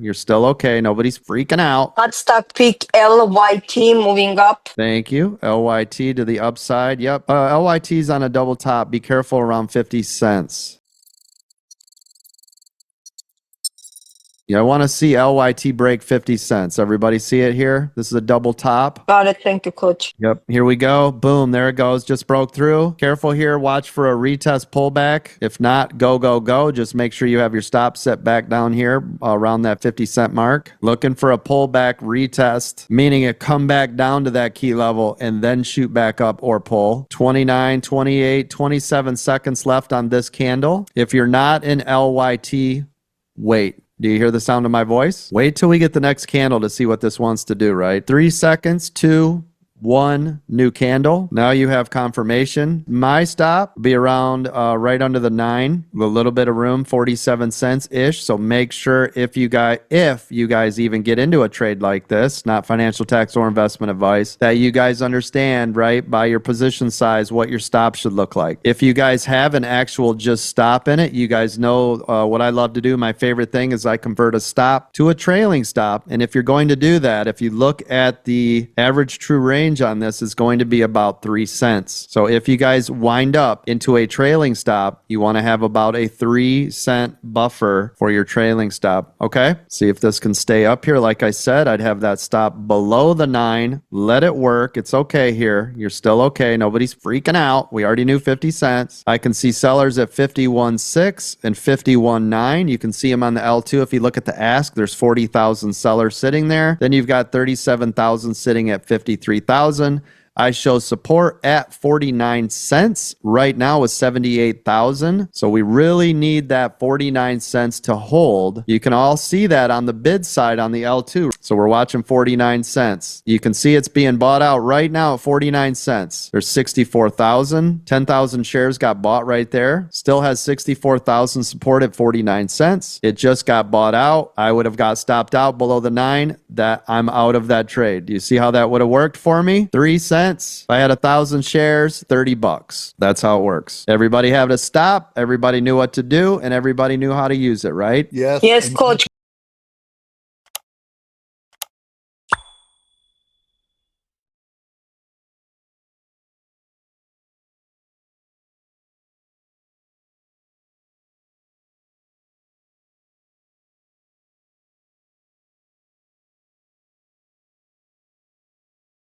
You're still okay. Nobody's freaking out. Hot stock pick LYT moving up. Thank you. LYT to the upside. Yep. LYT's on a double top. Be careful around 50 cents. Yeah, I want to see LYT break 50 cents. Everybody see it here? This is a double top. Got it. Thank you, coach. Yep. Here we go. Boom. There it goes. Just broke through. Careful here. Watch for a retest pullback. If not, go, go, go. Just make sure you have your stop set back down here around that 50 cent mark. Looking for a pullback retest, meaning it come back down to that key level and then shoot back up or pull. 29, 28, 27 seconds left on this candle. If you're not in LYT, wait. Do you hear the sound of my voice? Wait till we get the next candle to see what this wants to do, right? 3 seconds, 2, 1, new candle. Now you have confirmation. My stop be around right under the 9, a little bit of room, 47 cents ish. So make sure if you guys even get into a trade like this, not financial tax or investment advice, that you guys understand, right, by your position size, what your stop should look like. If you guys have an actual just stop in it, you guys know what I love to do. My favorite thing is I convert a stop to a trailing stop. And if you're going to do that, if you look at the average true range on this is going to be about 3 cents. So if you guys wind up into a trailing stop, you want to have about a 3-cent buffer for your trailing stop. Okay. See if this can stay up here. Like I said, I'd have that stop below the 9. Let it work. It's okay here. You're still okay. Nobody's freaking out. We already knew 50 cents. I can see sellers at 51.6 and 51.9. You can see them on the L2. If you look at the ask, there's 40,000 sellers sitting there. Then you've got 37,000 sitting at 53,000. I show support at 49 cents. Right now is 78,000. So we really need that 49 cents to hold. You can all see that on the bid side on the L2. So we're watching 49 cents. You can see it's being bought out right now at 49 cents. There's 64,000. 10,000 shares got bought right there. Still has 64,000 support at 49 cents. It just got bought out. I would have got stopped out below the 9. That I'm out of that trade. Do you see how that would have worked for me? 3 cents. If I had 1,000 shares, 30 bucks. That's how it works. Everybody had a stop. Everybody knew what to do, and everybody knew how to use it, right? Yes. Yes, coach.